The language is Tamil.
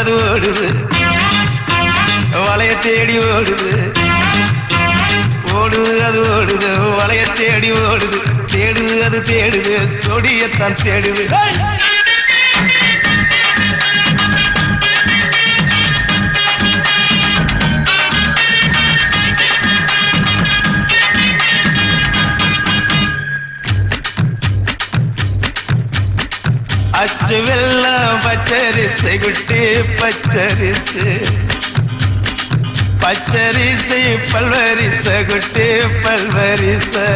அது ஓடுது வளைய தேடி ஓடுது ஓடுது அது ஓடுது வளைய தேடி ஓடுது தேடுது அது தேடுது சொடியத்தான் தேடுது அச்சு வெள்ளம் பச்சரிசை குட்டி பச்சரிசு பச்சரிசை பல்வரிசை குட்டி பல்வரிசை